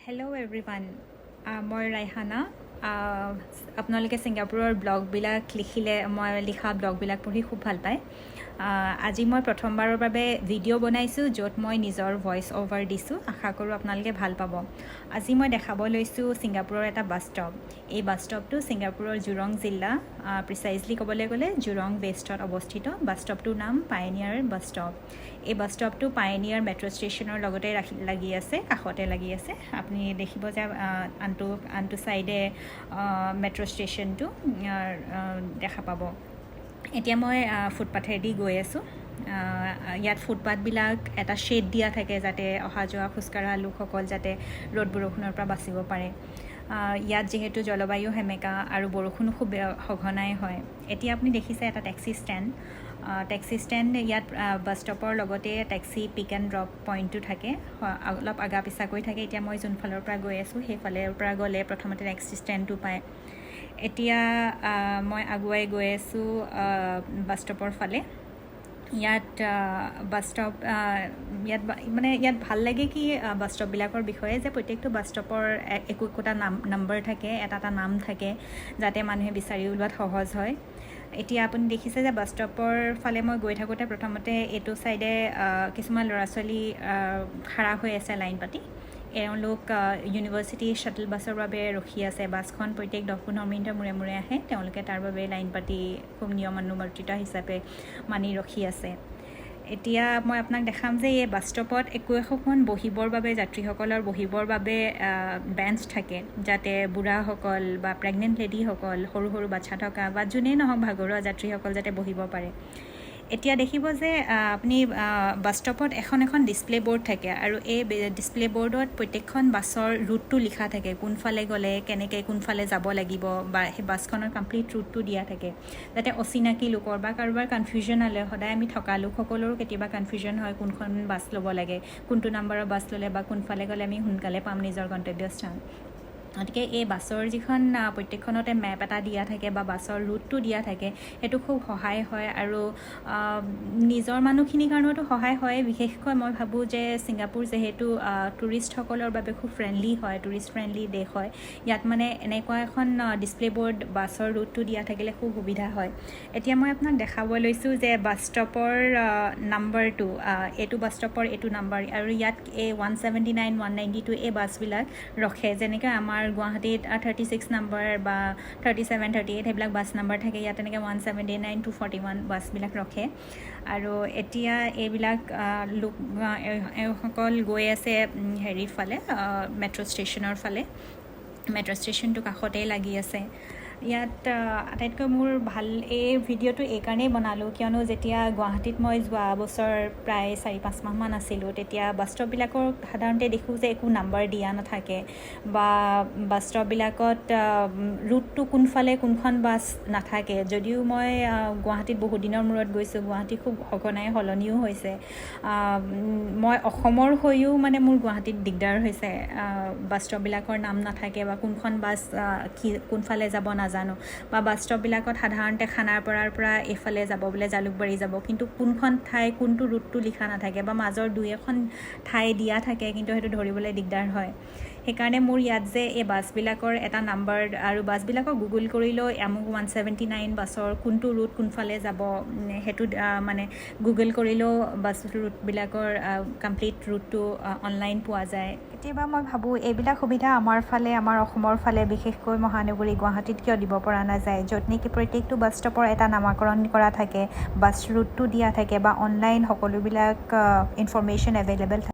hello' everyone মই ৰাইহানা আপোনালোকে ছিংগাপুৰৰ ব্লগবিলাক লিখিলে মই লিখা ব্লগবিলাক পঢ়ি খুব ভাল পায় আজি মই প্ৰথমবাৰৰ বাবে ভিডিঅ' বনাইছোঁ য'ত মই নিজৰ ভইচ অভাৰ দিছোঁ আশা কৰোঁ আপোনালোকে ভাল পাব আজি মই দেখাব লৈছোঁ ছিংগাপুৰৰ এটা বাছ ষ্টপ এই বাছ ষ্টপটো ছিংগাপুৰৰ জুৰং জিলা প্ৰিচাইজলি ক'বলৈ গ'লে জুৰং ৱেষ্টত অৱস্থিত বাছ ষ্টপটোৰ নাম পায়নিয়াৰ বাছ ষ্টপ এই বাছ ষ্টপটো পায়নিয়াৰ মেট্ৰ' ষ্টেচনৰ লগতে লাগি আছে কাষতে লাগি আছে আপুনি দেখিব যে আনটো ছাইডে মেট্ৰ' ষ্টেচনটো দেখা পাব এতিয়া মই ফুটপাথেদি গৈ আছোঁ ইয়াত ফুটপাথবিলাক এটা শ্বেড দিয়া থাকে যাতে অহা যোৱা খোজকঢ়া লোকসকল যাতে ৰ'দ বৰষুণৰ পৰা বাচিব পাৰে ইয়াত যিহেতু জলবায়ু সেমেকা আৰু বৰষুণো খুব সঘনাই হয় এতিয়া আপুনি দেখিছে এটা টেক্সি ষ্টেণ্ড ইয়াত বাছ ষ্টপৰ লগতে টেক্সি পিক এণ্ড ড্ৰপ পইণ্টটো থাকে অলপ আগা পিছাকৈ থাকে এতিয়া মই যোনফালৰ পৰা গৈ আছোঁ সেইফালৰ পৰা গ'লে প্ৰথমতে টেক্সি ষ্টেণ্ডটো পায় এতিয়া মই আগুৱাই গৈ আছোঁ বাছ ষ্টপৰ ফালে ইয়াত বাছ ষ্টপ ইয়াত ভাল লাগে কি বাছ ষ্টপবিলাকৰ বিষয়ে যে প্ৰত্যেকটো বাছ ষ্টপৰ একোটা নাম্বাৰ থাকে এটা নাম থাকে যাতে মানুহে বিচাৰি উলিওৱাত সহজ হয় এতিয়া আপুনি দেখিছে যে বাছ ষ্টপৰ ফালে মই গৈ থাকোঁতে প্ৰথমতে এইটো ছাইডে কিছুমান ল'ৰা ছোৱালী খাৰা হৈ আছে লাইন পাতি এওঁলোক ইউনিভাৰ্চিটি শ্বাটল বাছৰ বাবে ৰখি আছে বাছখন প্ৰত্যেক 10-15 মিনিটৰ মূৰে মূৰে আহে তেওঁলোকে তাৰ বাবে লাইন পাতি খুব নিয়মানুৱৰ্তিতা হিচাপে মানি ৰখি আছে এতিয়া মই আপোনাক দেখাম যে এই বাছ ষ্টপত একোখন বহিবৰ বাবে যাত্ৰীসকলৰ বহিবৰ বাবে বেঞ্চ থাকে যাতে বুঢ়াসকল বা প্ৰেগনেণ্ট লেডিসকল সৰু সৰু বাচ্ছা থকা বা যোনেই নহওক ভাগৰুৱা যাত্ৰীসকল যাতে বহিব পাৰে এতিয়া দেখিব যে আপুনি বাছ ষ্টপত এখন ডিছপ্লে বৰ্ড থাকে আৰু এই ডিছপ্লে বৰ্ডত প্ৰত্যেকখন বাছৰ ৰুটটো লিখা থাকে কোনফালে গ'লে কেনেকৈ কোনফালে যাব লাগিব বা সেই বাছখনৰ কমপ্লিট ৰুটটো দিয়া থাকে যাতে অচিনাকি লোকৰ বা কাৰোবাৰ কনফিউজন হ'লে সদায় আমি থকা লোকসকলৰো কেতিয়াবা কনফিউজন হয় কোনখন বাছ ল'ব লাগে কোনটো নাম্বাৰৰ বাছ ল'লে বা কোনফালে গ'লে আমি সোনকালে পাম নিজৰ গন্তব্যস্থান গতিকে এই বাছৰ যিখন প্ৰত্যেকখনতে মেপ এটা দিয়া থাকে বা বাছৰ ৰুটটো দিয়া থাকে সেইটো খুব সহায় হয় আৰু নিজৰ মানুহখিনিৰ কাৰণেতো সহায় হয় বিশেষকৈ মই ভাবোঁ যে ছিংগাপুৰ যিহেতু টুৰিষ্টসকলৰ বাবে খুব ফ্ৰেণ্ডলি হয় টুৰিষ্ট ফ্ৰেণ্ডলি দেশ হয় ইয়াত মানে এনেকুৱা এখন ডিছপ্লে বৰ্ড বাছৰ ৰুটটো দিয়া থাকিলে খুব সুবিধা হয় এতিয়া মই আপোনাক দেখাব লৈছোঁ যে বাছ ষ্টপৰ নাম্বাৰটো এইটো বাছ ষ্টপৰ এইটো নাম্বাৰ আৰু ইয়াত এই 179 192 এই বাছবিলাক ৰখে যেনেকৈ আমাৰ গুৱাহাটীত 36 নম্বৰ বা 37 38 সেইবিলাক বাছ নাম্বাৰ থাকে ইয়াত তেনেকৈ 179 241 বাছবিলাক ৰখে আৰু এতিয়া এইবিলাক লোকসকল গৈ আছে হেৰিৰ ফালে মেট্ৰ' ষ্টেচনৰ ফালে মেট্ৰ' ষ্টেচনটো কাষতেই লাগি আছে ইয়াত আটাইতকৈ মোৰ ভাল এই ভিডিঅ'টো এইকাৰণেই বনালোঁ কিয়নো যেতিয়া গুৱাহাটীত মই যোৱা বছৰ প্ৰায় 4-5 মাহমান আছিলোঁ তেতিয়া বাছ ষ্টপবিলাকৰ সাধাৰণতে দেখোঁ যে একো নাম্বাৰ দিয়া নাথাকে বা বাছ ষ্টপবিলাকত ৰুটটো কোনফালে কোনখন বাছ নাথাকে যদিও মই গুৱাহাটীত বহুত দিনৰ মূৰত গৈছোঁ গুৱাহাটী খুব সঘনাই সলনিও হৈছে মই অসমৰ হৈও মানে মোৰ গুৱাহাটীত দিগদাৰ হৈছে বাছ ষ্টপবিলাকৰ নাম নাথাকে বা কোনখন বাছ কোনফালে যাব নাজানো বা বাছ ষ্টপবিলাকত সাধাৰণতে খানাৰপাৰাৰ পৰা এইফালে যাব বোলে জালুকবাৰী যাব কিন্তু কোনখন ঠাই কোনটো ৰুটটো লিখা নাথাকে বা মাজৰ 2-এখন ঠাই দিয়া থাকে কিন্তু সেইটো ধৰিবলৈ দিগদাৰ হয় সেইকাৰণে মোৰ ইয়াত যে এই বাছবিলাকৰ এটা নাম্বাৰ আৰু বাছবিলাকক গুগল কৰিলেও আমুক 179 বাছৰ কোনটো ৰুট কোনফালে যাব সেইটো মানে গুগল কৰিলেও বাছ ৰুটবিলাকৰ কমপ্লিট ৰুটটো অনলাইন পোৱা যায় কেতিয়াবা মই ভাবোঁ এইবিলাক সুবিধা আমাৰ অসমৰ ফালে বিশেষকৈ মহানগৰী গুৱাহাটীত কিয় দিব পৰা নাযায় য'ত নেকি প্ৰত্যেকটো বাছ ষ্টপৰ এটা নামাকৰণ কৰা থাকে বাছ ৰুটটো দিয়া থাকে বা অনলাইন সকলোবিলাক ইনফৰমেশ্যন এভেইলেবল থাকে